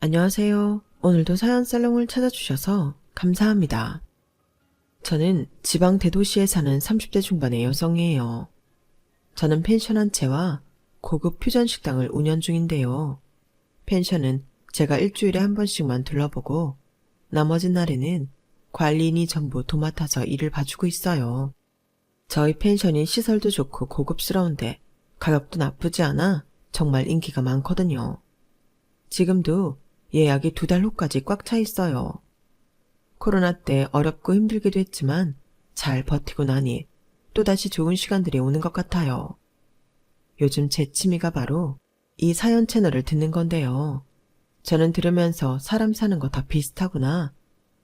안녕하세요. 오늘도 사연 살롱을 찾아주셔서 감사합니다. 저는 지방 대도시에 사는 30대 중반의 여성이에요. 저는 펜션 한 채와 고급 퓨전 식당을 운영 중인데요. 펜션은 제가 일주일에 한 번씩만 둘러보고 나머지 날에는 관리인이 전부 도맡아서 일을 봐주고 있어요. 저희 펜션이 시설도 좋고 고급스러운데 가격도 나쁘지 않아 정말 인기가 많거든요. 지금도 예약이 2달 후까지 꽉 차 있어요. 코로나 때 어렵고 힘들기도 했지만 잘 버티고 나니 또다시 좋은 시간들이 오는 것 같아요. 요즘 제 취미가 바로 이 사연 채널을 듣는 건데요. 저는 들으면서 사람 사는 거 다 비슷하구나.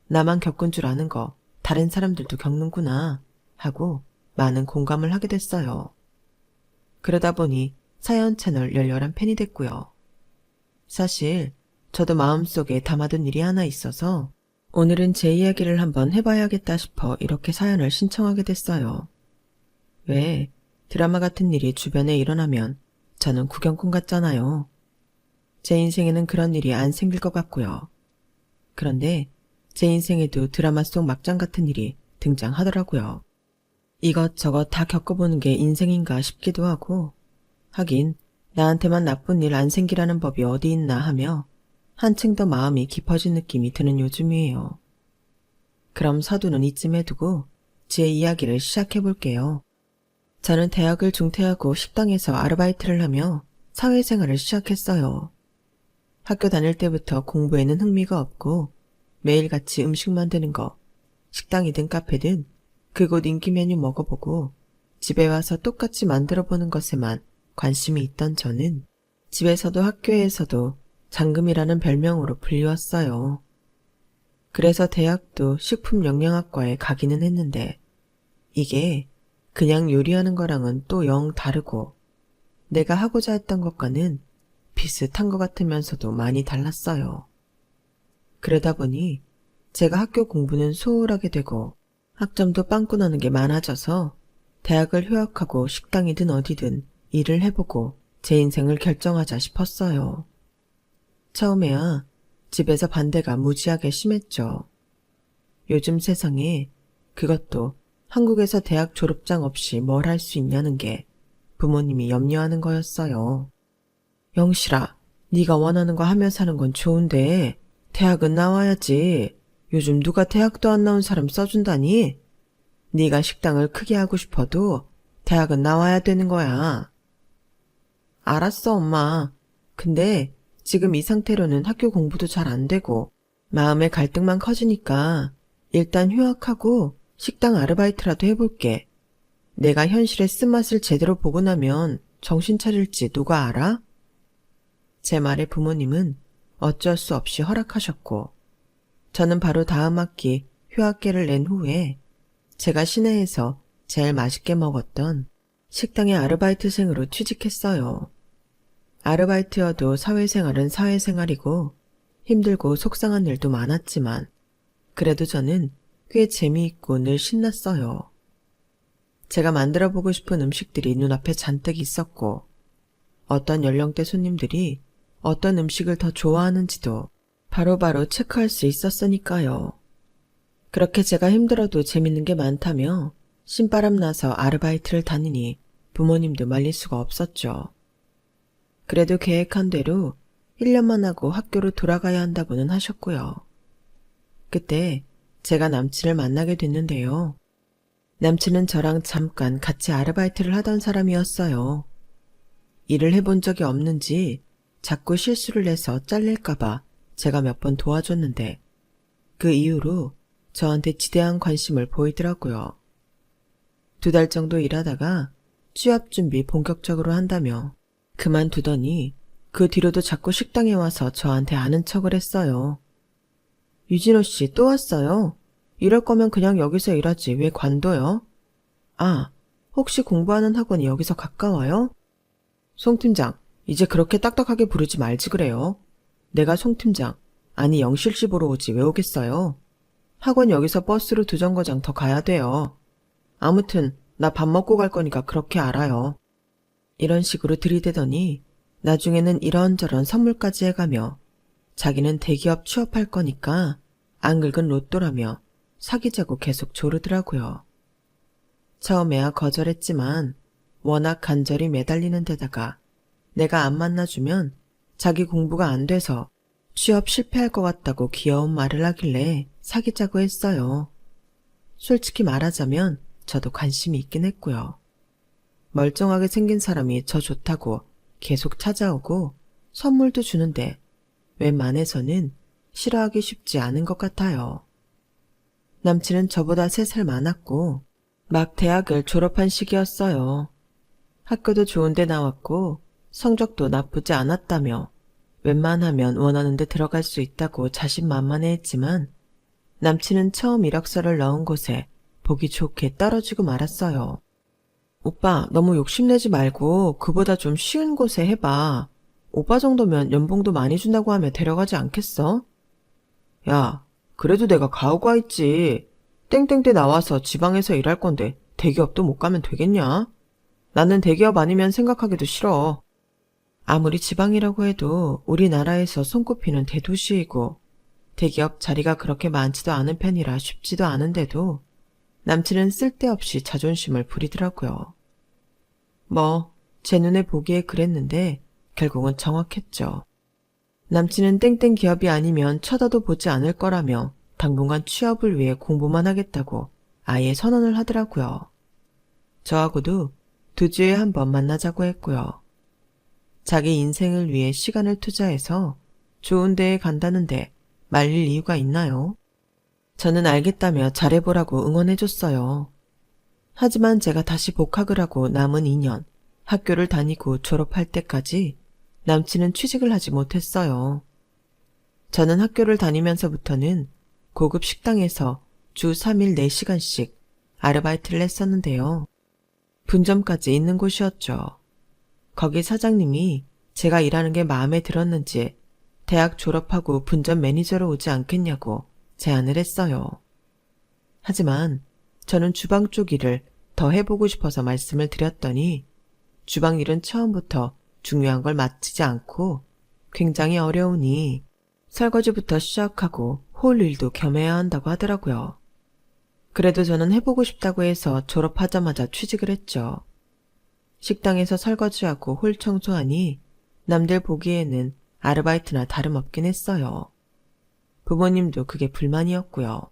나만 겪은 줄 아는 거 다른 사람들도 겪는구나 하고 많은 공감을 하게 됐어요. 그러다 보니 사연 채널 열렬한 팬이 됐고요. 사실 저도 마음속에 담아둔 일이 하나 있어서 오늘은 제 이야기를 한번 해봐야겠다 싶어 이렇게 사연을 신청하게 됐어요. 왜 드라마 같은 일이 주변에 일어나면 저는 구경꾼 같잖아요. 제 인생에는 그런 일이 안 생길 것 같고요. 그런데 제 인생에도 드라마 속 막장 같은 일이 등장하더라고요. 이것저것 다 겪어보는 게 인생인가 싶기도 하고, 하긴 나한테만 나쁜 일 안 생기라는 법이 어디 있나 하며 한층 더 마음이 깊어진 느낌이 드는 요즘이에요. 그럼 서두는 이쯤에 두고 제 이야기를 시작해볼게요. 저는 대학을 중퇴하고 식당에서 아르바이트를 하며 사회생활을 시작했어요. 학교 다닐 때부터 공부에는 흥미가 없고 매일같이 음식 만드는 거, 식당이든 카페든 그곳 인기 메뉴 먹어보고 집에 와서 똑같이 만들어보는 것에만 관심이 있던 저는 집에서도 학교에서도 장금이라는 별명으로 불리웠어요. 그래서 대학도 식품영양학과에 가기는 했는데 이게 그냥 요리하는 거랑은 또 영 다르고 내가 하고자 했던 것과는 비슷한 것 같으면서도 많이 달랐어요. 그러다 보니 제가 학교 공부는 소홀하게 되고 학점도 빵꾸 나는 게 많아져서 대학을 휴학하고 식당이든 어디든 일을 해보고 제 인생을 결정하자 싶었어요. 처음에야 집에서 반대가 무지하게 심했죠. 요즘 세상에 그것도 한국에서 대학 졸업장 없이 뭘 할 수 있냐는 게 부모님이 염려하는 거였어요. 영실아, 네가 원하는 거 하며 사는 건 좋은데 대학은 나와야지. 요즘 누가 대학도 안 나온 사람 써준다니? 네가 식당을 크게 하고 싶어도 대학은 나와야 되는 거야. 알았어, 엄마. 근데 지금 이 상태로는 학교 공부도 잘 안 되고 마음의 갈등만 커지니까 일단 휴학하고 식당 아르바이트라도 해볼게. 내가 현실의 쓴맛을 제대로 보고 나면 정신 차릴지 누가 알아? 제 말에 부모님은 어쩔 수 없이 허락하셨고 저는 바로 다음 학기 휴학계를 낸 후에 제가 시내에서 제일 맛있게 먹었던 식당의 아르바이트생으로 취직했어요. 아르바이트여도 사회생활은 사회생활이고 힘들고 속상한 일도 많았지만 그래도 저는 꽤 재미있고 늘 신났어요. 제가 만들어보고 싶은 음식들이 눈앞에 잔뜩 있었고 어떤 연령대 손님들이 어떤 음식을 더 좋아하는지도 바로바로 체크할 수 있었으니까요. 그렇게 제가 힘들어도 재밌는 게 많다며 신바람 나서 아르바이트를 다니니 부모님도 말릴 수가 없었죠. 그래도 계획한 대로 1년만 하고 학교로 돌아가야 한다고는 하셨고요. 그때 제가 남친을 만나게 됐는데요. 남친은 저랑 잠깐 같이 아르바이트를 하던 사람이었어요. 일을 해본 적이 없는지 자꾸 실수를 해서 잘릴까봐 제가 몇 번 도와줬는데 그 이후로 저한테 지대한 관심을 보이더라고요. 2달 정도 일하다가 취업 준비 본격적으로 한다며 그만두더니 그 뒤로도 자꾸 식당에 와서 저한테 아는 척을 했어요. 유진호 씨 또 왔어요? 이럴 거면 그냥 여기서 일하지 왜 관둬요? 아, 혹시 공부하는 학원이 여기서 가까워요? 송 팀장, 이제 그렇게 딱딱하게 부르지 말지 그래요. 내가 송 팀장, 아니 영실 씨 보러 오지 왜 오겠어요? 학원 여기서 버스로 2정거장 더 가야 돼요. 아무튼 나 밥 먹고 갈 거니까 그렇게 알아요. 이런 식으로 들이대더니 나중에는 이런저런 선물까지 해가며 자기는 대기업 취업할 거니까 안 긁은 로또라며 사귀자고 계속 조르더라고요. 처음에야 거절했지만 워낙 간절히 매달리는 데다가 내가 안 만나주면 자기 공부가 안 돼서 취업 실패할 것 같다고 귀여운 말을 하길래 사귀자고 했어요. 솔직히 말하자면 저도 관심이 있긴 했고요. 멀쩡하게 생긴 사람이 저 좋다고 계속 찾아오고 선물도 주는데 웬만해서는 싫어하기 쉽지 않은 것 같아요. 남친은 저보다 3살 많았고 막 대학을 졸업한 시기였어요. 학교도 좋은데 나왔고 성적도 나쁘지 않았다며 웬만하면 원하는 데 들어갈 수 있다고 자신만만해했지만 남친은 처음 이력서를 넣은 곳에 보기 좋게 떨어지고 말았어요. 오빠 너무 욕심내지 말고 그보다 좀 쉬운 곳에 해봐. 오빠 정도면 연봉도 많이 준다고 하면 데려가지 않겠어? 야, 그래도 내가 가오가 있지. 땡땡때 나와서 지방에서 일할 건데 대기업도 못 가면 되겠냐? 나는 대기업 아니면 생각하기도 싫어. 아무리 지방이라고 해도 우리나라에서 손꼽히는 대도시이고 대기업 자리가 그렇게 많지도 않은 편이라 쉽지도 않은데도 남친은 쓸데없이 자존심을 부리더라고요. 제 눈에 보기에 그랬는데 결국은 정확했죠. 남친은 땡땡 기업이 아니면 쳐다도 보지 않을 거라며 당분간 취업을 위해 공부만 하겠다고 아예 선언을 하더라고요. 저하고도 2주에 한 번 만나자고 했고요. 자기 인생을 위해 시간을 투자해서 좋은 데에 간다는데 말릴 이유가 있나요? 저는 알겠다며 잘해보라고 응원해줬어요. 하지만 제가 다시 복학을 하고 남은 2년, 학교를 다니고 졸업할 때까지 남친은 취직을 하지 못했어요. 저는 학교를 다니면서부터는 고급 식당에서 주 3일 4시간씩 아르바이트를 했었는데요. 분점까지 있는 곳이었죠. 거기 사장님이 제가 일하는 게 마음에 들었는지 대학 졸업하고 분점 매니저로 오지 않겠냐고 제안을 했어요. 하지만 저는 주방 쪽 일을 더 해보고 싶어서 말씀을 드렸더니 주방 일은 처음부터 중요한 걸 마치지 않고 굉장히 어려우니 설거지부터 시작하고 홀 일도 겸해야 한다고 하더라고요. 그래도 저는 해보고 싶다고 해서 졸업하자마자 취직을 했죠. 식당에서 설거지하고 홀 청소하니 남들 보기에는 아르바이트나 다름없긴 했어요. 부모님도 그게 불만이었고요.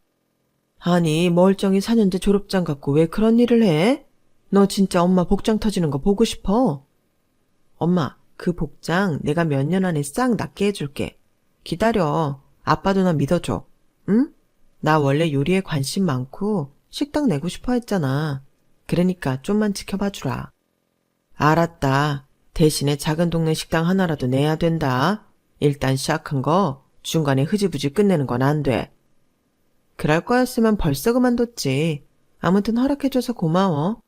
아니 멀쩡히 4년제 졸업장 갖고 왜 그런 일을 해? 너 진짜 엄마 복장 터지는 거 보고 싶어? 엄마 그 복장 내가 몇 년 안에 싹 낫게 해줄게. 기다려. 아빠도 나 믿어줘. 응? 나 원래 요리에 관심 많고 식당 내고 싶어 했잖아. 그러니까 좀만 지켜봐주라. 알았다. 대신에 작은 동네 식당 하나라도 내야 된다. 일단 시작한 거 중간에 흐지부지 끝내는 건 안 돼. 그럴 거였으면 벌써 그만뒀지. 아무튼 허락해줘서 고마워.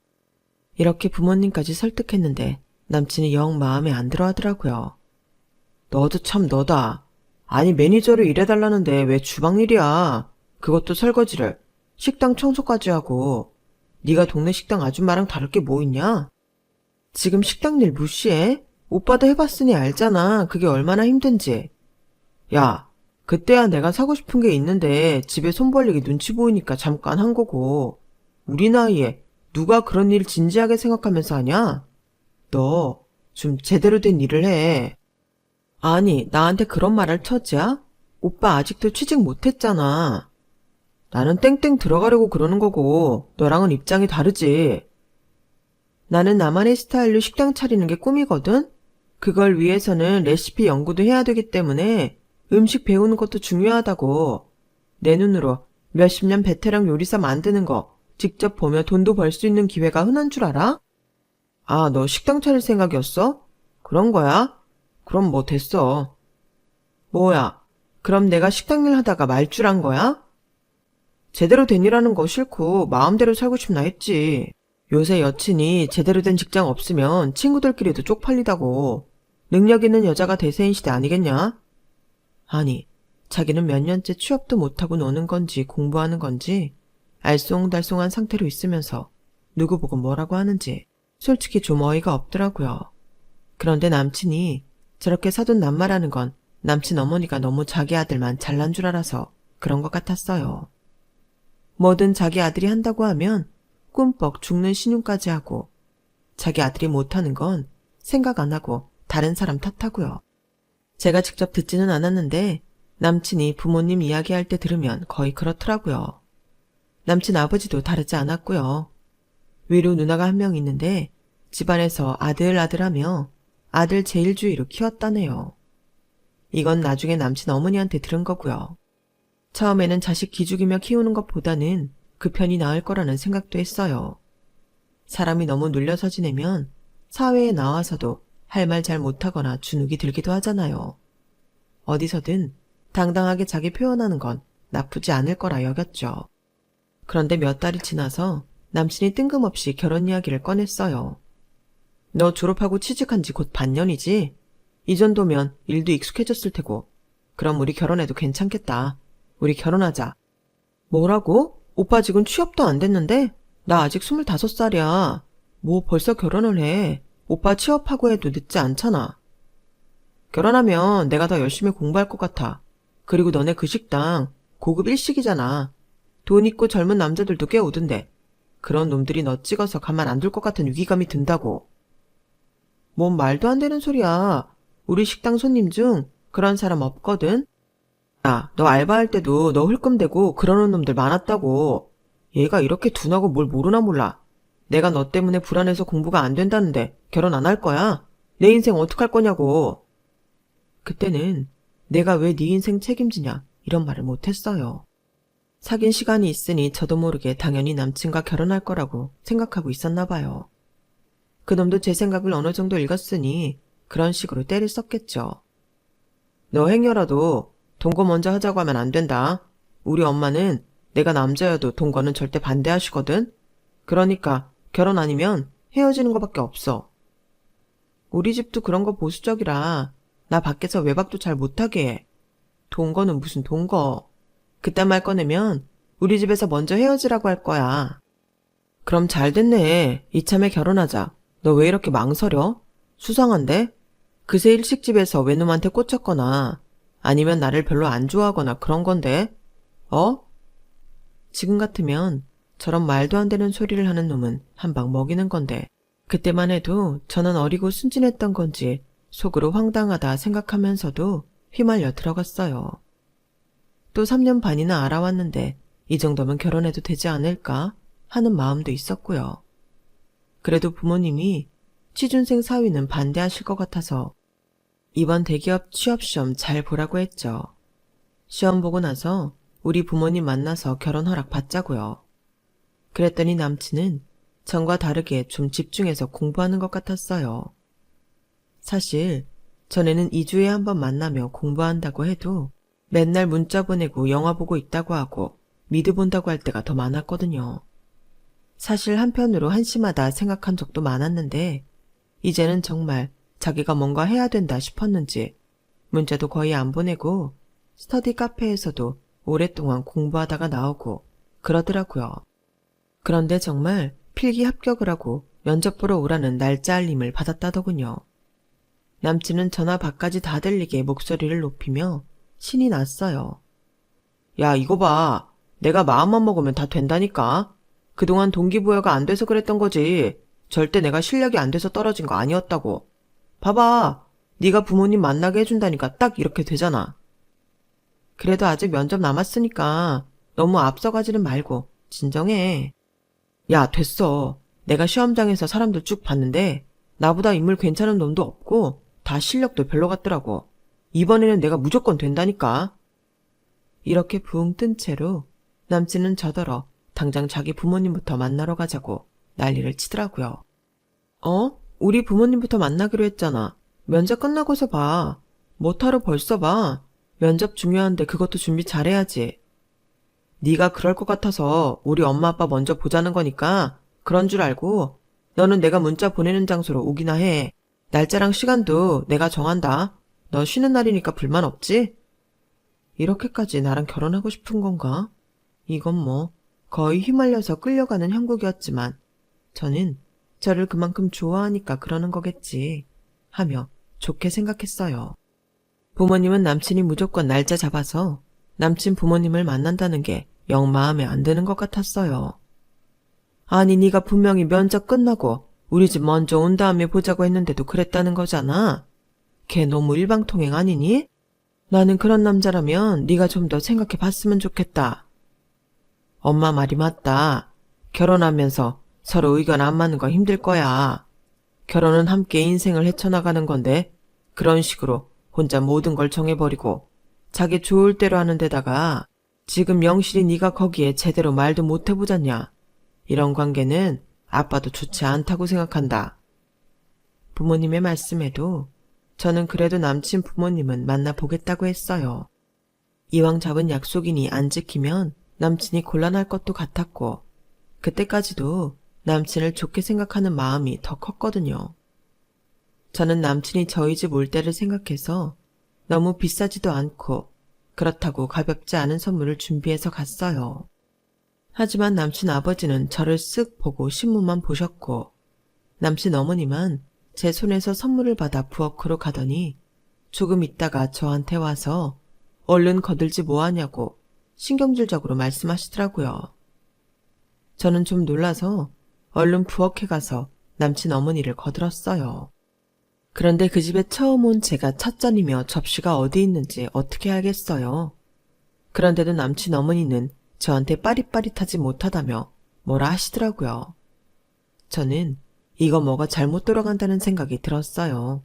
이렇게 부모님까지 설득했는데 남친이 영 마음에 안 들어 하더라고요. 너도 참 너다. 아니 매니저로 일해달라는데 왜 주방 일이야. 그것도 설거지를. 식당 청소까지 하고. 네가 동네 식당 아줌마랑 다를 게 뭐 있냐? 지금 식당 일 무시해? 오빠도 해봤으니 알잖아. 그게 얼마나 힘든지. 야, 그때야 내가 사고 싶은 게 있는데 집에 손 벌리기 눈치 보이니까 잠깐 한 거고. 우리 나이에 누가 그런 일 진지하게 생각하면서 하냐? 너 좀 제대로 된 일을 해. 아니, 나한테 그런 말 할 처지야? 오빠 아직도 취직 못했잖아. 나는 땡땡 들어가려고 그러는 거고 너랑은 입장이 다르지. 나는 나만의 스타일로 식당 차리는 게 꿈이거든? 그걸 위해서는 레시피 연구도 해야 되기 때문에 음식 배우는 것도 중요하다고. 내 눈으로 몇십 년 베테랑 요리사 만드는 거 직접 보며 돈도 벌 수 있는 기회가 흔한 줄 알아? 아, 너 식당 차릴 생각이었어? 그런 거야? 그럼 뭐 됐어. 뭐야, 그럼 내가 식당 일 하다가 말줄한 거야? 제대로 된 일하는 거 싫고 마음대로 살고 싶나 했지. 요새 여친이 제대로 된 직장 없으면 친구들끼리도 쪽팔리다고. 능력 있는 여자가 대세인 시대 아니겠냐? 아니, 자기는 몇 년째 취업도 못하고 노는 건지 공부하는 건지 알쏭달쏭한 상태로 있으면서 누구 보고 뭐라고 하는지 솔직히 좀 어이가 없더라고요. 그런데 남친이 저렇게 사돈 낱말하는 건 남친 어머니가 너무 자기 아들만 잘난 줄 알아서 그런 것 같았어요. 뭐든 자기 아들이 한다고 하면 꿈뻑 죽는 신용까지 하고, 자기 아들이 못하는 건 생각 안 하고 다른 사람 탓하고요. 제가 직접 듣지는 않았는데 남친이 부모님 이야기할 때 들으면 거의 그렇더라고요. 남친 아버지도 다르지 않았고요. 위로 누나가 한 명 있는데 집안에서 아들 하며 아들 제일주의로 키웠다네요. 이건 나중에 남친 어머니한테 들은 거고요. 처음에는 자식 기죽이며 키우는 것보다는 그 편이 나을 거라는 생각도 했어요. 사람이 너무 눌려서 지내면 사회에 나와서도 할 말 잘 못하거나 주눅이 들기도 하잖아요. 어디서든 당당하게 자기 표현하는 건 나쁘지 않을 거라 여겼죠. 그런데 몇 달이 지나서 남친이 뜬금없이 결혼 이야기를 꺼냈어요. 너 졸업하고 취직한 지 곧 반년이지? 이 정도면 일도 익숙해졌을 테고. 그럼 우리 결혼해도 괜찮겠다. 우리 결혼하자. 뭐라고? 오빠 지금 취업도 안 됐는데? 나 아직 25살이야. 뭐 벌써 결혼을 해. 오빠 취업하고 해도 늦지 않잖아. 결혼하면 내가 더 열심히 공부할 것 같아. 그리고 너네 그 식당 고급 일식이잖아. 돈 있고 젊은 남자들도 꽤 오던데. 그런 놈들이 너 찍어서 가만 안 둘 것 같은 위기감이 든다고. 뭔 말도 안 되는 소리야. 우리 식당 손님 중 그런 사람 없거든. 야, 너 알바할 때도 너 흘끔대고 그러는 놈들 많았다고. 얘가 이렇게 둔하고 뭘 모르나 몰라. 내가 너 때문에 불안해서 공부가 안 된다는데 결혼 안 할 거야? 내 인생 어떡할 거냐고. 그때는 내가 왜 네 인생 책임지냐 이런 말을 못했어요. 사귄 시간이 있으니 저도 모르게 당연히 남친과 결혼할 거라고 생각하고 있었나 봐요. 그놈도 제 생각을 어느 정도 읽었으니 그런 식으로 때를 썼겠죠. 너 행여라도 동거 먼저 하자고 하면 안 된다. 우리 엄마는 내가 남자여도 동거는 절대 반대하시거든. 그러니까 결혼 아니면 헤어지는 거밖에 없어. 우리 집도 그런 거 보수적이라 나 밖에서 외박도 잘 못하게 해. 동거는 무슨 동거. 그딴 말 꺼내면 우리 집에서 먼저 헤어지라고 할 거야. 그럼 잘 됐네. 이참에 결혼하자. 너 왜 이렇게 망설여? 수상한데? 그새 일식집에서 외놈한테 꽂혔거나 아니면 나를 별로 안 좋아하거나 그런 건데? 어? 지금 같으면 저런 말도 안 되는 소리를 하는 놈은 한 방 먹이는 건데, 그때만 해도 저는 어리고 순진했던 건지 속으로 황당하다 생각하면서도 휘말려 들어갔어요. 또 3년 반이나 알아왔는데 이 정도면 결혼해도 되지 않을까 하는 마음도 있었고요. 그래도 부모님이 취준생 사위는 반대하실 것 같아서 이번 대기업 취업시험 잘 보라고 했죠. 시험 보고 나서 우리 부모님 만나서 결혼 허락 받자고요. 그랬더니 남친은 전과 다르게 좀 집중해서 공부하는 것 같았어요. 사실 전에는 2주에 한 번 만나며 공부한다고 해도 맨날 문자 보내고 영화 보고 있다고 하고 미드 본다고 할 때가 더 많았거든요. 사실 한편으로 한심하다 생각한 적도 많았는데 이제는 정말 자기가 뭔가 해야 된다 싶었는지 문자도 거의 안 보내고 스터디 카페에서도 오랫동안 공부하다가 나오고 그러더라고요. 그런데 정말 필기 합격을 하고 면접 보러 오라는 날짜 알림을 받았다더군요. 남친은 전화 밖까지 다 들리게 목소리를 높이며 신이 났어요. 야, 이거 봐. 내가 마음만 먹으면 다 된다니까. 그동안 동기부여가 안 돼서 그랬던 거지. 절대 내가 실력이 안 돼서 떨어진 거 아니었다고. 봐봐. 네가 부모님 만나게 해준다니까 딱 이렇게 되잖아. 그래도 아직 면접 남았으니까 너무 앞서가지는 말고 진정해. 야, 됐어. 내가 시험장에서 사람들 쭉 봤는데 나보다 인물 괜찮은 놈도 없고 다 실력도 별로 같더라고. 이번에는 내가 무조건 된다니까. 이렇게 붕 뜬 채로 남친은 저더러 당장 자기 부모님부터 만나러 가자고 난리를 치더라고요. 우리 부모님부터 만나기로 했잖아. 면접 끝나고서 봐. 뭐하러 벌써 봐. 면접 중요한데 그것도 준비 잘해야지. 네가 그럴 것 같아서 우리 엄마 아빠 먼저 보자는 거니까 그런 줄 알고 너는 내가 문자 보내는 장소로 오기나 해. 날짜랑 시간도 내가 정한다. 너 쉬는 날이니까 불만 없지? 이렇게까지 나랑 결혼하고 싶은 건가? 이건 뭐 거의 휘말려서 끌려가는 형국이었지만 저는 저를 그만큼 좋아하니까 그러는 거겠지 하며 좋게 생각했어요. 부모님은 남친이 무조건 날짜 잡아서 남친 부모님을 만난다는 게 영 마음에 안 드는 것 같았어요. 아니 네가 분명히 면접 끝나고 우리 집 먼저 온 다음에 보자고 했는데도 그랬다는 거잖아. 걔 너무 일방통행 아니니? 나는 그런 남자라면 네가 좀 더 생각해 봤으면 좋겠다. 엄마 말이 맞다. 결혼하면서 서로 의견 안 맞는 거 힘들 거야. 결혼은 함께 인생을 헤쳐나가는 건데 그런 식으로 혼자 모든 걸 정해버리고 자기 좋을 대로 하는 데다가 지금 영실이 네가 거기에 제대로 말도 못 해보잖냐. 이런 관계는 아빠도 좋지 않다고 생각한다. 부모님의 말씀에도 저는 그래도 남친 부모님은 만나보겠다고 했어요. 이왕 잡은 약속이니 안 지키면 남친이 곤란할 것도 같았고 그때까지도 남친을 좋게 생각하는 마음이 더 컸거든요. 저는 남친이 저희 집 올 때를 생각해서 너무 비싸지도 않고 그렇다고 가볍지 않은 선물을 준비해서 갔어요. 하지만 남친 아버지는 저를 쓱 보고 신문만 보셨고 남친 어머니만 제 손에서 선물을 받아 부엌으로 가더니 조금 있다가 저한테 와서 얼른 거들지 뭐하냐고 신경질적으로 말씀하시더라고요. 저는 좀 놀라서 얼른 부엌에 가서 남친 어머니를 거들었어요. 그런데 그 집에 처음 온 제가 찻잔이며 접시가 어디 있는지 어떻게 알겠어요. 그런데도 남친 어머니는 저한테 빠릿빠릿하지 못하다며 뭐라 하시더라고요. 저는 이거 뭐가 잘못 돌아간다는 생각이 들었어요.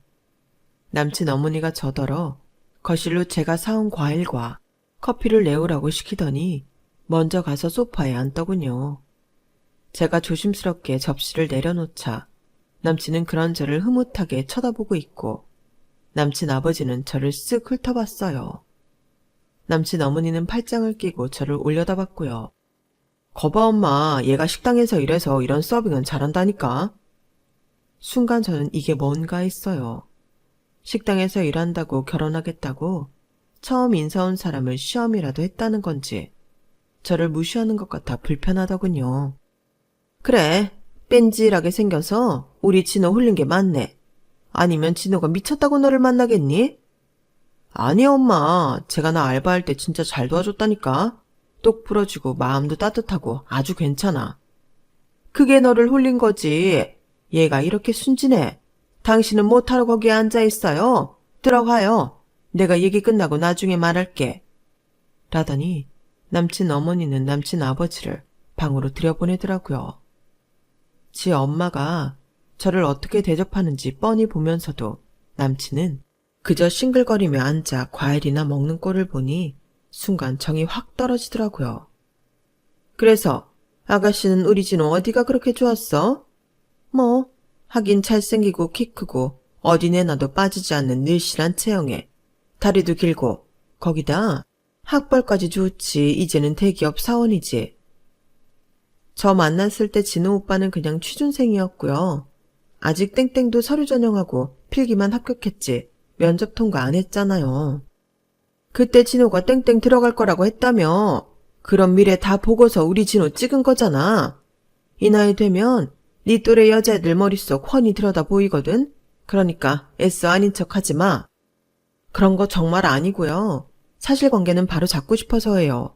남친 어머니가 저더러 거실로 제가 사온 과일과 커피를 내오라고 시키더니 먼저 가서 소파에 앉더군요. 제가 조심스럽게 접시를 내려놓자 남친은 그런 저를 흐뭇하게 쳐다보고 있고 남친 아버지는 저를 쓱 훑어봤어요. 남친 어머니는 팔짱을 끼고 저를 올려다봤고요. 거봐 엄마, 얘가 식당에서 일해서 이런 서빙은 잘한다니까. 순간 저는 이게 뭔가 했어요. 식당에서 일한다고 결혼하겠다고 처음 인사 온 사람을 시험이라도 했다는 건지 저를 무시하는 것 같아 불편하더군요. 그래, 뺀질하게 생겨서 우리 진호 홀린 게 맞네. 아니면 진호가 미쳤다고 너를 만나겠니? 아니 엄마, 제가 나 알바할 때 진짜 잘 도와줬다니까. 똑 부러지고 마음도 따뜻하고 아주 괜찮아. 그게 너를 홀린 거지. 얘가 이렇게 순진해. 당신은 못하러 거기에 앉아있어요. 들어가요. 내가 얘기 끝나고 나중에 말할게. 라더니 남친 어머니는 남친 아버지를 방으로 들여보내더라고요. 지 엄마가 저를 어떻게 대접하는지 뻔히 보면서도 남친은 그저 싱글거리며 앉아 과일이나 먹는 꼴을 보니 순간 정이 확 떨어지더라고요. 그래서 아가씨는 우리 진호 어디가 그렇게 좋았어? 뭐 하긴 잘생기고 키 크고 어디 내놔도 빠지지 않는 늘씬한 체형에 다리도 길고 거기다 학벌까지 좋지. 이제는 대기업 사원이지. 저 만났을 때 진호 오빠는 그냥 취준생이었고요. 아직 땡땡도 서류 전형하고 필기만 합격했지 면접 통과 안 했잖아요. 그때 진호가 땡땡 들어갈 거라고 했다며. 그런 미래 다 보고서 우리 진호 찍은 거잖아. 이 나이 되면 네 또래 여자애들 머릿속 훤히 들여다 보이거든. 그러니까 애써 아닌 척 하지 마. 그런 거 정말 아니고요. 사실관계는 바로 잡고 싶어서예요.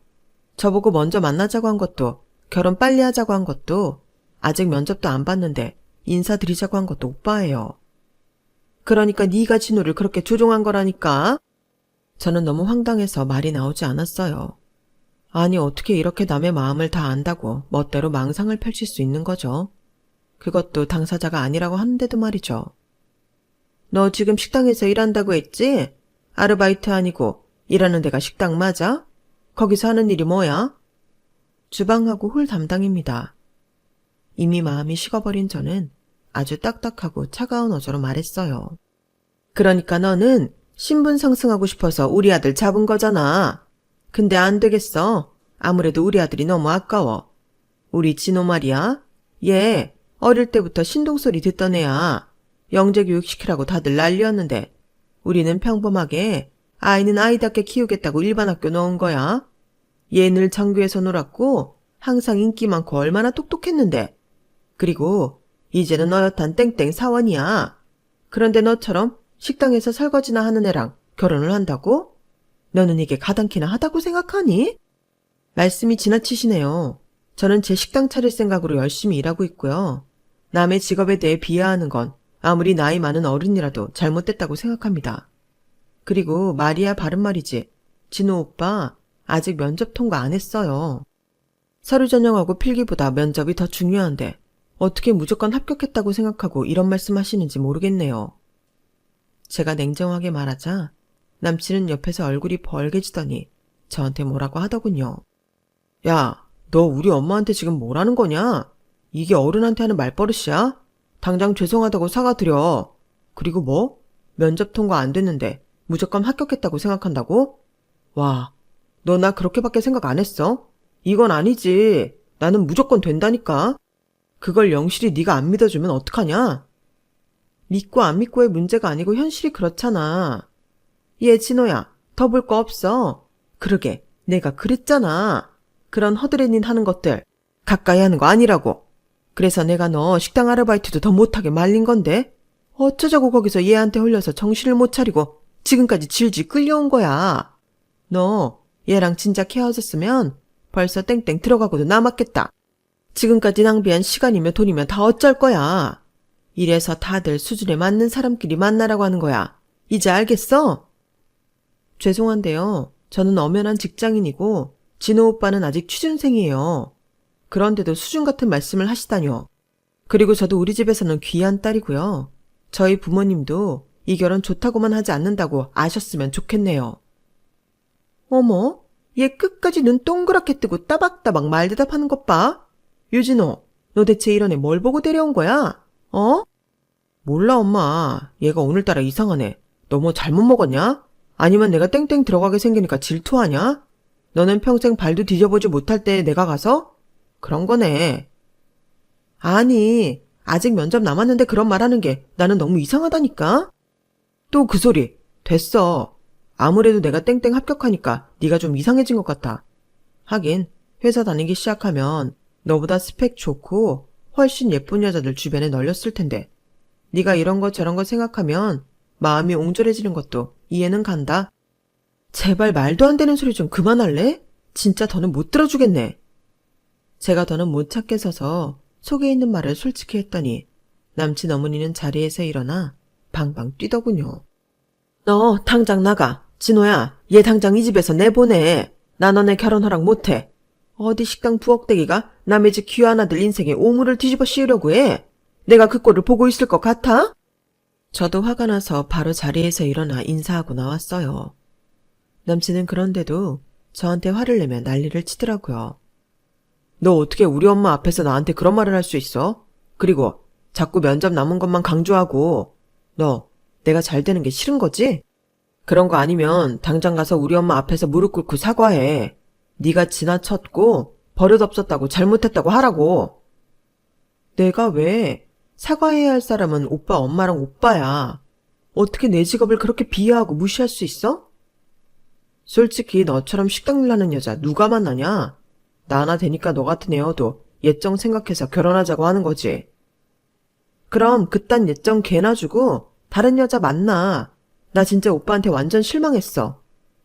저보고 먼저 만나자고 한 것도 결혼 빨리 하자고 한 것도 아직 면접도 안 봤는데 인사드리자고 한 것도 오빠예요. 그러니까 네가 진호를 그렇게 조종한 거라니까. 저는 너무 황당해서 말이 나오지 않았어요. 아니 어떻게 이렇게 남의 마음을 다 안다고 멋대로 망상을 펼칠 수 있는 거죠. 그것도 당사자가 아니라고 하는데도 말이죠. 너 지금 식당에서 일한다고 했지? 아르바이트 아니고 일하는 데가 식당 맞아? 거기서 하는 일이 뭐야? 주방하고 홀 담당입니다. 이미 마음이 식어버린 저는 아주 딱딱하고 차가운 어조로 말했어요. 그러니까 너는 신분 상승하고 싶어서 우리 아들 잡은 거잖아. 근데 안 되겠어. 아무래도 우리 아들이 너무 아까워. 우리 진호 말이야. 얘 어릴 때부터 신동소리 듣던 애야. 영재교육 시키라고 다들 난리였는데 우리는 평범하게 아이는 아이답게 키우겠다고 일반 학교 넣은 거야. 얘 늘 정규에서 놀았고 항상 인기 많고 얼마나 똑똑했는데. 그리고 이제는 어엿한 땡땡 사원이야. 그런데 너처럼 식당에서 설거지나 하는 애랑 결혼을 한다고? 너는 이게 가당키나 하다고 생각하니? 말씀이 지나치시네요. 저는 제 식당 차릴 생각으로 열심히 일하고 있고요. 남의 직업에 대해 비하하는 건 아무리 나이 많은 어른이라도 잘못됐다고 생각합니다. 그리고 말이야 바른 말이지. 진호 오빠 아직 면접 통과 안 했어요. 서류 전형하고 필기보다 면접이 더 중요한데 어떻게 무조건 합격했다고 생각하고 이런 말씀 하시는지 모르겠네요. 제가 냉정하게 말하자 남친은 옆에서 얼굴이 벌개지더니 저한테 뭐라고 하더군요. 야, 너 우리 엄마한테 지금 뭐라는 거냐? 이게 어른한테 하는 말버릇이야? 당장 죄송하다고 사과드려. 그리고 뭐? 면접 통과 안 됐는데 무조건 합격했다고 생각한다고? 와, 너 나 그렇게밖에 생각 안 했어? 이건 아니지. 나는 무조건 된다니까. 그걸 영실이 네가 안 믿어주면 어떡하냐? 믿고 안 믿고의 문제가 아니고 현실이 그렇잖아. 얘 진호야, 더 볼 거 없어. 그러게, 내가 그랬잖아. 그런 허드렛일 하는 것들 가까이 하는 거 아니라고. 그래서 내가 너 식당 아르바이트도 더 못하게 말린 건데 어쩌자고 거기서 얘한테 홀려서 정신을 못 차리고 지금까지 질질 끌려온 거야. 너 얘랑 진작 헤어졌으면 벌써 땡땡 들어가고도 남았겠다. 지금까지 낭비한 시간이며 돈이며 다 어쩔 거야. 이래서 다들 수준에 맞는 사람끼리 만나라고 하는 거야. 이제 알겠어? 죄송한데요. 저는 엄연한 직장인이고 진호 오빠는 아직 취준생이에요. 그런데도 수준 같은 말씀을 하시다뇨. 그리고 저도 우리 집에서는 귀한 딸이고요. 저희 부모님도 이 결혼 좋다고만 하지 않는다고 아셨으면 좋겠네요. 어머, 얘 끝까지 눈 동그랗게 뜨고 따박따박 말대답하는 것 봐. 유진호, 너 대체 이런 애 뭘 보고 데려온 거야? 어? 몰라 엄마. 얘가 오늘따라 이상하네. 너 뭐 잘못 먹었냐? 아니면 내가 땡땡 들어가게 생기니까 질투하냐? 너는 평생 발도 뒤져보지 못할 때 내가 가서? 그런 거네. 아니, 아직 면접 남았는데 그런 말하는 게 나는 너무 이상하다니까? 또 그 소리. 됐어. 아무래도 내가 땡땡 합격하니까 네가 좀 이상해진 것 같아. 하긴 회사 다니기 시작하면 너보다 스펙 좋고 훨씬 예쁜 여자들 주변에 널렸을 텐데 네가 이런 거 저런 거 생각하면 마음이 옹졸해지는 것도 이해는 간다. 제발 말도 안 되는 소리 좀 그만할래? 진짜 더는 못 들어주겠네. 제가 더는 못 찾게 서서 속에 있는 말을 솔직히 했더니 남친 어머니는 자리에서 일어나 방방 뛰더군요. 너 당장 나가. 진호야, 얘 당장 이 집에서 내보내. 나 너네 결혼 허락 못해. 어디 식당 부엌대기가 남의 집 귀한 아들 인생에 오물을 뒤집어 씌우려고 해. 내가 그 꼴을 보고 있을 것 같아? 저도 화가 나서 바로 자리에서 일어나 인사하고 나왔어요. 남친은 그런데도 저한테 화를 내며 난리를 치더라고요. 너 어떻게 우리 엄마 앞에서 나한테 그런 말을 할 수 있어? 그리고 자꾸 면접 남은 것만 강조하고 너 내가 잘 되는 게 싫은 거지? 그런 거 아니면 당장 가서 우리 엄마 앞에서 무릎 꿇고 사과해. 네가 지나쳤고 버릇없었다고 잘못했다고 하라고. 내가 왜? 사과해야 할 사람은 오빠 엄마랑 오빠야. 어떻게 내 직업을 그렇게 비하하고 무시할 수 있어? 솔직히 너처럼 식당 일 하는 여자 누가 만나냐? 나 하나 되니까 너 같은 애여도 예정 생각해서 결혼하자고 하는 거지. 그럼 그딴 예정 개나 주고 다른 여자 만나. 나 진짜 오빠한테 완전 실망했어.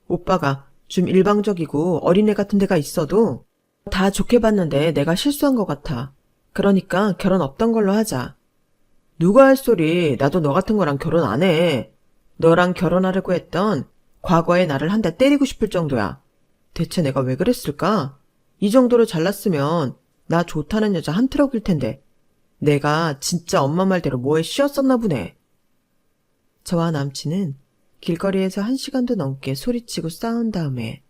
오빠가 좀 일방적이고 어린애 같은 데가 있어도 다 좋게 봤는데 내가 실수한 것 같아. 그러니까 결혼 없던 걸로 하자. 누가 할 소리. 나도 너 같은 거랑 결혼 안 해. 너랑 결혼하려고 했던 과거의 나를 한 대 때리고 싶을 정도야. 대체 내가 왜 그랬을까? 이 정도로 잘났으면 나 좋다는 여자 한 트럭일 텐데 내가 진짜 엄마 말대로 뭐에 씌었었나 보네. 저와 남친은 길거리에서 1시간도 넘게 소리치고 싸운 다음에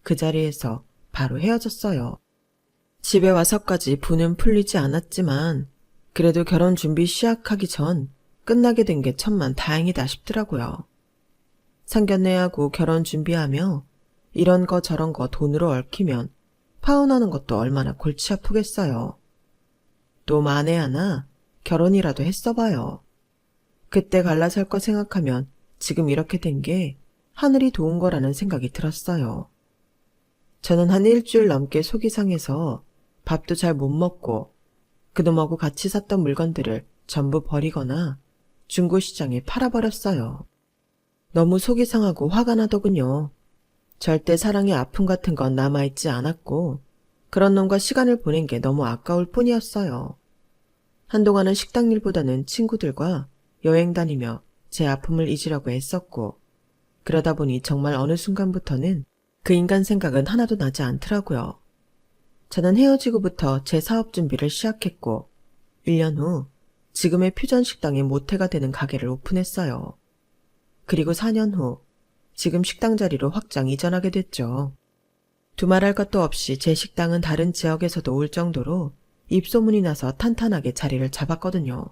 그 자리에서 바로 헤어졌어요. 집에 와서까지 분은 풀리지 않았지만 그래도 결혼 준비 시작하기 전 끝나게 된 게 천만 다행이다 싶더라고요. 상견례하고 결혼 준비하며 이런 거 저런 거 돈으로 얽히면 파혼하는 것도 얼마나 골치 아프겠어요. 또 만에 하나 결혼이라도 했어봐요. 그때 갈라설 거 생각하면 지금 이렇게 된 게 하늘이 도운 거라는 생각이 들었어요. 저는 한 일주일 넘게 속이 상해서 밥도 잘 못 먹고 그놈하고 같이 샀던 물건들을 전부 버리거나 중고시장에 팔아버렸어요. 너무 속이 상하고 화가 나더군요. 절대 사랑의 아픔 같은 건 남아있지 않았고 그런 놈과 시간을 보낸 게 너무 아까울 뿐이었어요. 한동안은 식당 일보다는 친구들과 여행 다니며 제 아픔을 잊으려고 애썼고 그러다 보니 정말 어느 순간부터는 그 인간 생각은 하나도 나지 않더라고요. 저는 헤어지고부터 제 사업 준비를 시작했고 1년 후 지금의 퓨전 식당의 모태가 되는 가게를 오픈했어요. 그리고 4년 후 지금 식당 자리로 확장 이전하게 됐죠. 두말할 것도 없이 제 식당은 다른 지역에서도 올 정도로 입소문이 나서 탄탄하게 자리를 잡았거든요.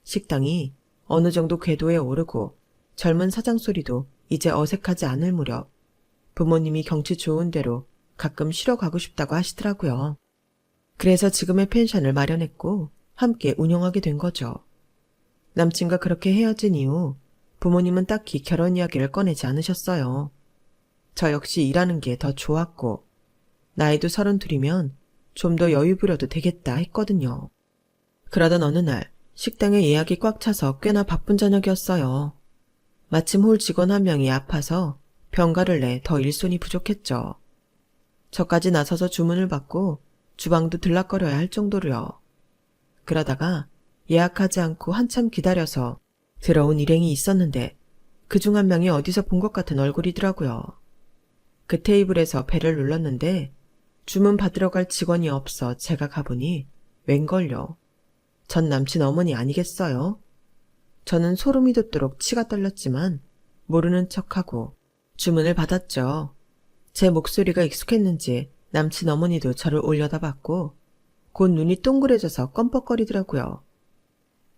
식당이 어느 정도 궤도에 오르고 젊은 사장 소리도 이제 어색하지 않을 무렵 부모님이 경치 좋은 데로 가끔 쉬러 가고 싶다고 하시더라고요. 그래서 지금의 펜션을 마련했고 함께 운영하게 된 거죠. 남친과 그렇게 헤어진 이후 부모님은 딱히 결혼 이야기를 꺼내지 않으셨어요. 저 역시 일하는 게 더 좋았고 나이도 32이면 좀 더 여유 부려도 되겠다 했거든요. 그러던 어느 날 식당에 예약이 꽉 차서 꽤나 바쁜 저녁이었어요. 마침 홀 직원 한 명이 아파서 병가를 내 더 일손이 부족했죠. 저까지 나서서 주문을 받고 주방도 들락거려야 할 정도로요. 그러다가 예약하지 않고 한참 기다려서 들어온 일행이 있었는데 그중 한 명이 어디서 본 것 같은 얼굴이더라고요. 그 테이블에서 벨을 눌렀는데 주문 받으러 갈 직원이 없어 제가 가보니 웬걸요. 전 남친 어머니 아니겠어요? 저는 소름이 돋도록 치가 떨렸지만 모르는 척하고 주문을 받았죠. 제 목소리가 익숙했는지 남친 어머니도 저를 올려다봤고 곧 눈이 동그래져서 껌뻑거리더라고요.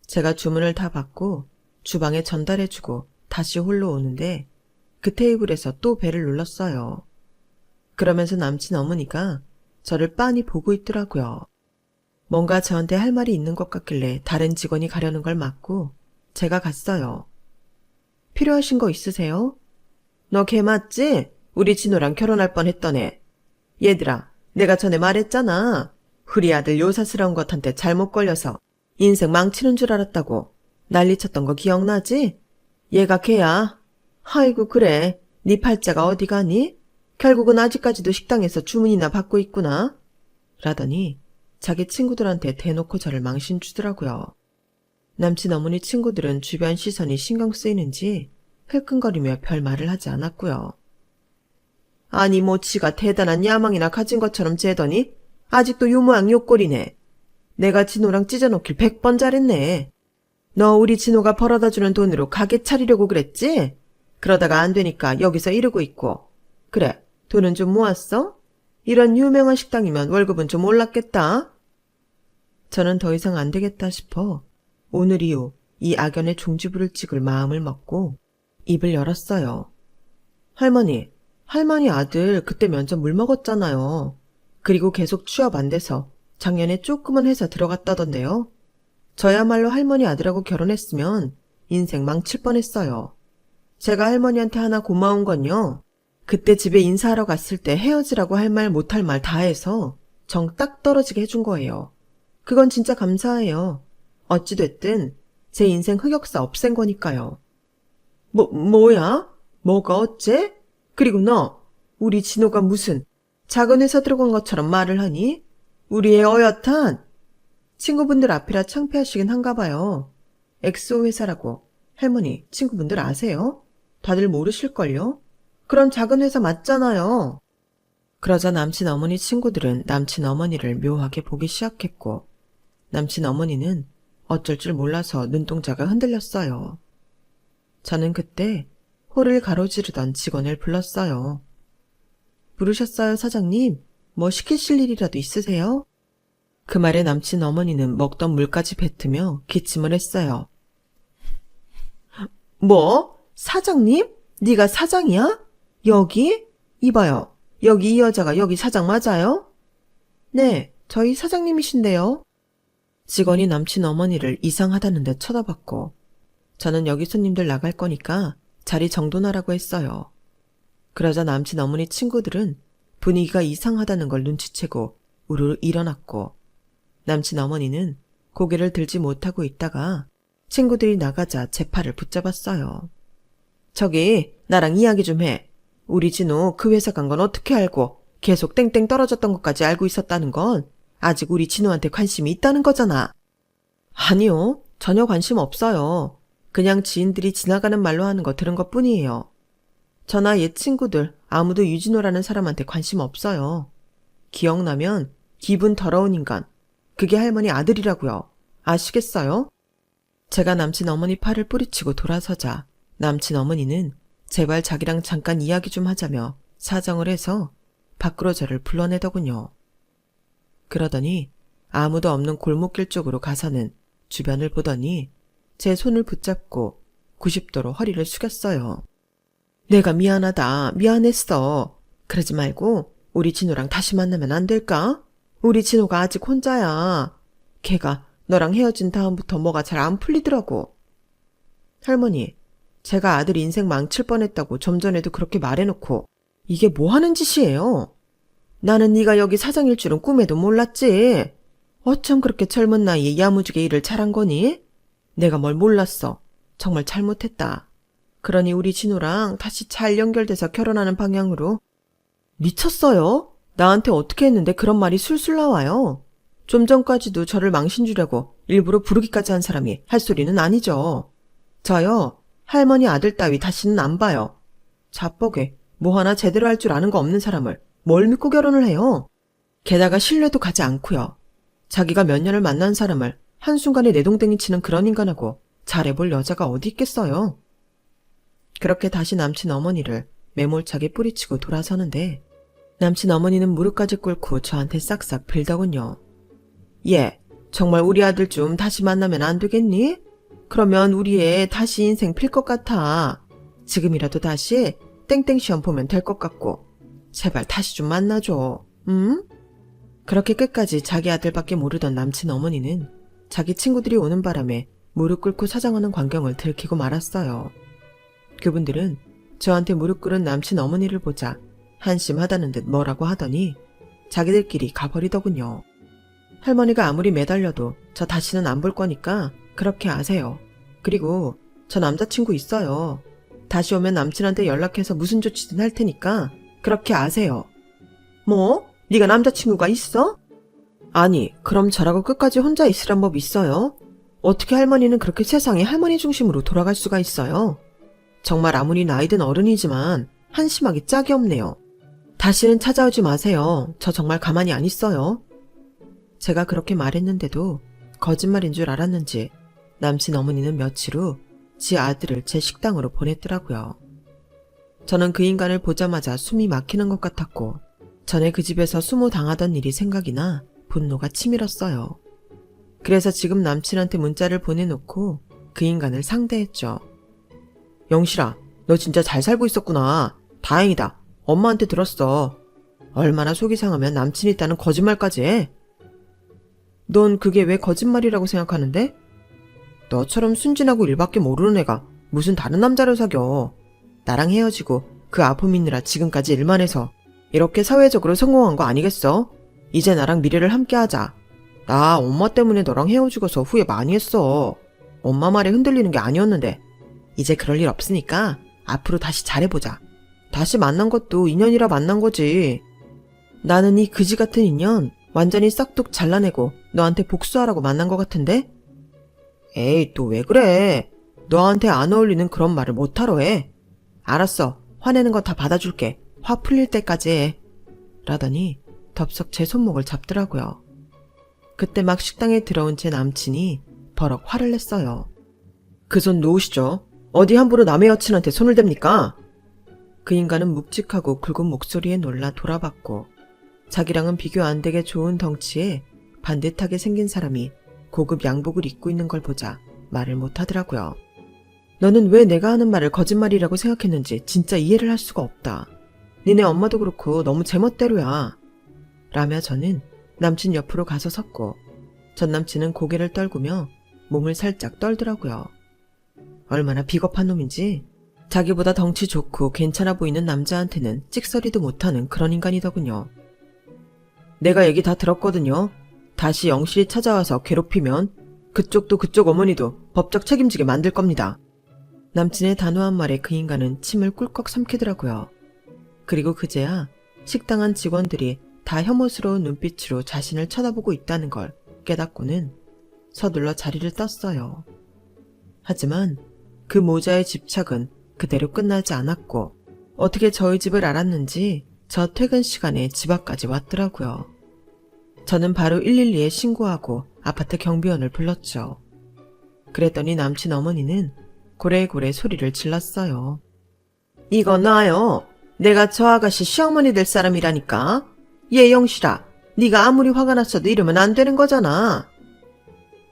제가 주문을 다 받고 주방에 전달해주고 다시 홀로 오는데 그 테이블에서 또 벨을 눌렀어요. 그러면서 남친 어머니가 저를 빤히 보고 있더라고요. 뭔가 저한테 할 말이 있는 것 같길래 다른 직원이 가려는 걸 막고 제가 갔어요. 필요하신 거 있으세요? 너 걔 맞지? 우리 진호랑 결혼할 뻔했던 애. 얘들아, 내가 전에 말했잖아. 우리 아들 요사스러운 것한테 잘못 걸려서 인생 망치는 줄 알았다고. 난리쳤던 거 기억나지? 얘가 걔야. 아이고 그래. 네 팔자가 어디 가니? 결국은 아직까지도 식당에서 주문이나 받고 있구나. 라더니 자기 친구들한테 대놓고 저를 망신 주더라고요. 남친 어머니 친구들은 주변 시선이 신경 쓰이는지 흘끈거리며 별 말을 하지 않았고요. 아니 뭐 지가 대단한 야망이나 가진 것처럼 재더니 아직도 요 모양 요 꼴이네. 내가 진호랑 찢어놓길 100번 잘했네. 너 우리 진호가 벌어다주는 돈으로 가게 차리려고 그랬지? 그러다가 안 되니까 여기서 이러고 있고. 그래, 돈은 좀 모았어? 이런 유명한 식당이면 월급은 좀 올랐겠다. 저는 더 이상 안 되겠다 싶어 오늘 이후 이 악연의 종지부를 찍을 마음을 먹고 입을 열었어요. 할머니 아들 그때 면접 물 먹었잖아요. 그리고 계속 취업 안 돼서 작년에 조그만 회사 들어갔다던데요. 저야말로 할머니 아들하고 결혼했으면 인생 망칠 뻔했어요. 제가 할머니한테 하나 고마운 건요. 그때 집에 인사하러 갔을 때 헤어지라고 할 말 못할 말 다 해서 정 딱 떨어지게 해준 거예요. 그건 진짜 감사해요. 어찌됐든 제 인생 흑역사 없앤 거니까요. 뭐야? 뭐가 어째? 그리고 너, 우리 진호가 무슨 작은 회사 들어간 것처럼 말을 하니? 우리 애 어엿한? 친구분들 앞이라 창피하시긴 한가 봐요. 엑소 회사라고 할머니 친구분들 아세요? 다들 모르실걸요? 그런 작은 회사 맞잖아요. 그러자 남친 어머니 친구들은 남친 어머니를 묘하게 보기 시작했고 남친 어머니는 어쩔 줄 몰라서 눈동자가 흔들렸어요. 저는 그때 홀을 가로지르던 직원을 불렀어요. 부르셨어요, 사장님? 뭐 시키실 일이라도 있으세요? 그 말에 남친 어머니는 먹던 물까지 뱉으며 기침을 했어요. 뭐? 사장님? 네가 사장이야? 여기? 이봐요. 여기 이 여자가 여기 사장 맞아요? 네, 저희 사장님이신데요. 직원이 남친 어머니를 이상하다는 듯 쳐다봤고 저는 여기 손님들 나갈 거니까 자리 정돈하라고 했어요. 그러자 남친 어머니 친구들은 분위기가 이상하다는 걸 눈치채고 우르르 일어났고 남친 어머니는 고개를 들지 못하고 있다가 친구들이 나가자 제 팔을 붙잡았어요. 저기 나랑 이야기 좀 해. 우리 진호 그 회사 간 건 어떻게 알고 계속 땡땡 떨어졌던 것까지 알고 있었다는 건 아직 우리 진호한테 관심이 있다는 거잖아. 아니요. 전혀 관심 없어요. 그냥 지인들이 지나가는 말로 하는 거 들은 것 뿐이에요. 저나 옛 친구들 아무도 유진호라는 사람한테 관심 없어요. 기억나면 기분 더러운 인간. 그게 할머니 아들이라고요. 아시겠어요? 제가 남친 어머니 팔을 뿌리치고 돌아서자 남친 어머니는 제발 자기랑 잠깐 이야기 좀 하자며 사정을 해서 밖으로 저를 불러내더군요. 그러더니 아무도 없는 골목길 쪽으로 가서는 주변을 보더니 제 손을 붙잡고 90도로 허리를 숙였어요. 내가 미안하다, 미안했어. 그러지 말고 우리 진호랑 다시 만나면 안 될까? 우리 진호가 아직 혼자야. 걔가 너랑 헤어진 다음부터 뭐가 잘 안 풀리더라고. 할머니, 제가 아들 인생 망칠 뻔했다고 좀 전에도 그렇게 말해놓고 이게 뭐 하는 짓이에요? 나는 네가 여기 사장일 줄은 꿈에도 몰랐지. 어쩜 그렇게 젊은 나이에 야무지게 일을 잘한 거니? 내가 뭘 몰랐어. 정말 잘못했다. 그러니 우리 진호랑 다시 잘 연결돼서 결혼하는 방향으로. 미쳤어요? 나한테 어떻게 했는데 그런 말이 술술 나와요. 좀 전까지도 저를 망신 주려고 일부러 부르기까지 한 사람이 할 소리는 아니죠. 저요, 할머니 아들 따위 다시는 안 봐요. 자뻑에 뭐 하나 제대로 할 줄 아는 거 없는 사람을 뭘 믿고 결혼을 해요? 게다가 신뢰도 가지 않고요. 자기가 몇 년을 만난 사람을 한순간에 내동댕이 치는 그런 인간하고 잘해볼 여자가 어디 있겠어요? 그렇게 다시 남친 어머니를 매몰차게 뿌리치고 돌아서는데 남친 어머니는 무릎까지 꿇고 저한테 싹싹 빌더군요. 얘, 정말 우리 아들 좀 다시 만나면 안 되겠니? 그러면 우리 애 다시 인생 필 것 같아. 지금이라도 다시 땡땡 시험 보면 될 것 같고 제발 다시 좀 만나줘. 응? 그렇게 끝까지 자기 아들밖에 모르던 남친 어머니는 자기 친구들이 오는 바람에 무릎 꿇고 사장하는 광경을 들키고 말았어요. 그분들은 저한테 무릎 꿇은 남친 어머니를 보자 한심하다는 듯 뭐라고 하더니 자기들끼리 가버리더군요. 할머니가 아무리 매달려도 저 다시는 안 볼 거니까 그렇게 아세요. 그리고 저 남자친구 있어요. 다시 오면 남친한테 연락해서 무슨 조치든 할 테니까 그렇게 아세요. 뭐? 네가 남자친구가 있어? 아니, 그럼 저라고 끝까지 혼자 있으란 법 있어요? 어떻게 할머니는 그렇게 세상에 할머니 중심으로 돌아갈 수가 있어요? 정말 아무리 나이든 어른이지만 한심하기 짝이 없네요. 다시는 찾아오지 마세요. 저 정말 가만히 안 있어요. 제가 그렇게 말했는데도 거짓말인 줄 알았는지 남친 어머니는 며칠 후 지 아들을 제 식당으로 보냈더라고요. 저는 그 인간을 보자마자 숨이 막히는 것 같았고 전에 그 집에서 수모당하던 일이 생각이 나 분노가 치밀었어요. 그래서 지금 남친한테 문자를 보내놓고 그 인간을 상대했죠. 영실아, 너 진짜 잘 살고 있었구나. 다행이다. 엄마한테 들었어. 얼마나 속이 상하면 남친이 있다는 거짓말까지 해. 넌 그게 왜 거짓말이라고 생각하는데? 너처럼 순진하고 일밖에 모르는 애가 무슨 다른 남자를 사겨. 나랑 헤어지고 그 아픔 있느라 지금까지 일만 해서 이렇게 사회적으로 성공한 거 아니겠어? 이제 나랑 미래를 함께 하자. 나 엄마 때문에 너랑 헤어지고서 후회 많이 했어. 엄마 말에 흔들리는 게 아니었는데 이제 그럴 일 없으니까 앞으로 다시 잘해보자. 다시 만난 것도 인연이라 만난 거지. 나는 이 그지 같은 인연 완전히 싹둑 잘라내고 너한테 복수하라고 만난 것 같은데? 에이, 또 왜 그래? 너한테 안 어울리는 그런 말을 못하러 해. 알았어. 화내는 거 다 받아줄게. 화 풀릴 때까지 해. 라더니 덥석 제 손목을 잡더라고요. 그때 막 식당에 들어온 제 남친이 버럭 화를 냈어요. 그 손 놓으시죠. 어디 함부로 남의 여친한테 손을 댑니까? 그 인간은 묵직하고 굵은 목소리에 놀라 돌아봤고 자기랑은 비교 안 되게 좋은 덩치에 반듯하게 생긴 사람이 고급 양복을 입고 있는 걸 보자 말을 못하더라고요. 너는 왜 내가 하는 말을 거짓말이라고 생각했는지 진짜 이해를 할 수가 없다. 니네 엄마도 그렇고 너무 제멋대로야. 라며 저는 남친 옆으로 가서 섰고 전 남친은 고개를 떨구며 몸을 살짝 떨더라고요. 얼마나 비겁한 놈인지 자기보다 덩치 좋고 괜찮아 보이는 남자한테는 찍소리도 못하는 그런 인간이더군요. 내가 얘기 다 들었거든요. 다시 영실이 찾아와서 괴롭히면 그쪽도 그쪽 어머니도 법적 책임지게 만들 겁니다. 남친의 단호한 말에 그 인간은 침을 꿀꺽 삼키더라고요. 그리고 그제야 식당 안 직원들이 다 혐오스러운 눈빛으로 자신을 쳐다보고 있다는 걸 깨닫고는 서둘러 자리를 떴어요. 하지만 그 모자의 집착은 그대로 끝나지 않았고 어떻게 저희 집을 알았는지 저 퇴근 시간에 집 앞까지 왔더라고요. 저는 바로 112에 신고하고 아파트 경비원을 불렀죠. 그랬더니 남친 어머니는 고래고래 소리를 질렀어요. 이거 놔요. 내가 저 아가씨 시어머니 될 사람이라니까. 얘 영실아, 네가 아무리 화가 났어도 이러면 안 되는 거잖아.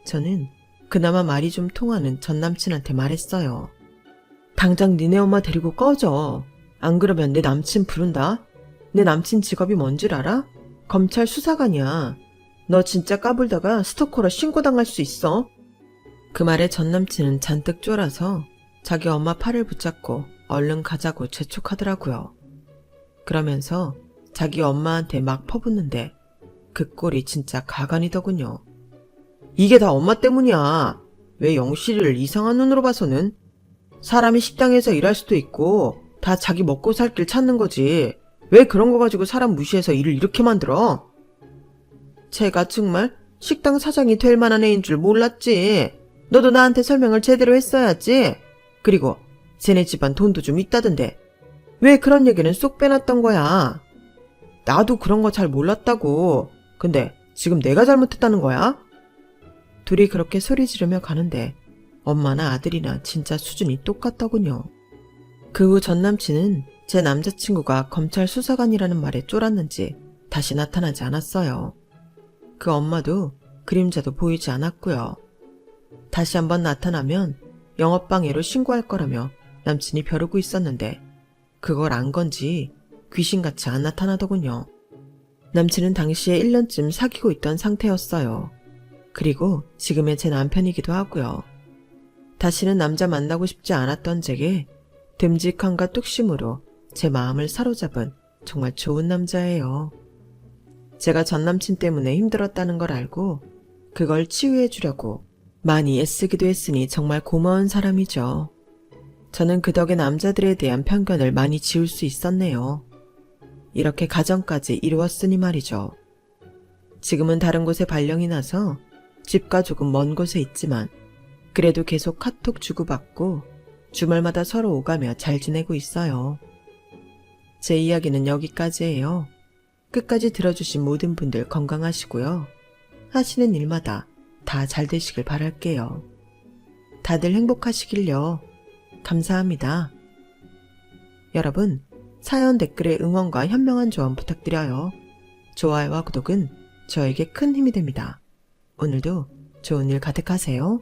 저는 그나마 말이 좀 통하는 전 남친한테 말했어요. 당장 니네 엄마 데리고 꺼져. 안 그러면 내 남친 부른다. 내 남친 직업이 뭔 줄 알아? 검찰 수사관이야. 너 진짜 까불다가 스토커로 신고당할 수 있어. 그 말에 전 남친은 잔뜩 쫄아서 자기 엄마 팔을 붙잡고 얼른 가자고 재촉하더라고요. 그러면서 자기 엄마한테 막 퍼붓는데 그 꼴이 진짜 가관이더군요. 이게 다 엄마 때문이야. 왜 영실이를 이상한 눈으로 봐서는? 사람이 식당에서 일할 수도 있고 다 자기 먹고 살 길 찾는 거지. 왜 그런 거 가지고 사람 무시해서 일을 이렇게 만들어? 제가 정말 식당 사장이 될 만한 애인 줄 몰랐지. 너도 나한테 설명을 제대로 했어야지. 그리고 쟤네 집안 돈도 좀 있다던데 왜 그런 얘기는 쏙 빼놨던 거야? 나도 그런 거 잘 몰랐다고. 근데 지금 내가 잘못했다는 거야? 둘이 그렇게 소리 지르며 가는데 엄마나 아들이나 진짜 수준이 똑같더군요. 그 후 전 남친은 제 남자친구가 검찰 수사관이라는 말에 쫄았는지 다시 나타나지 않았어요. 그 엄마도 그림자도 보이지 않았고요. 다시 한번 나타나면 영업방해로 신고할 거라며 남친이 벼르고 있었는데 그걸 안 건지 귀신같이 안 나타나더군요. 남친은 당시에 1년쯤 사귀고 있던 상태였어요. 그리고 지금의 제 남편이기도 하고요. 다시는 남자 만나고 싶지 않았던 제게 듬직함과 뚝심으로 제 마음을 사로잡은 정말 좋은 남자예요. 제가 전 남친 때문에 힘들었다는 걸 알고 그걸 치유해 주려고 많이 애쓰기도 했으니 정말 고마운 사람이죠. 저는 그 덕에 남자들에 대한 편견을 많이 지울 수 있었네요. 이렇게 가정까지 이루었으니 말이죠. 지금은 다른 곳에 발령이 나서 집과 조금 먼 곳에 있지만 그래도 계속 카톡 주고받고 주말마다 서로 오가며 잘 지내고 있어요. 제 이야기는 여기까지예요. 끝까지 들어주신 모든 분들 건강하시고요. 하시는 일마다 다 잘 되시길 바랄게요. 다들 행복하시길요. 감사합니다. 여러분, 사연 댓글에 응원과 현명한 조언 부탁드려요. 좋아요와 구독은 저에게 큰 힘이 됩니다. 오늘도 좋은 일 가득하세요.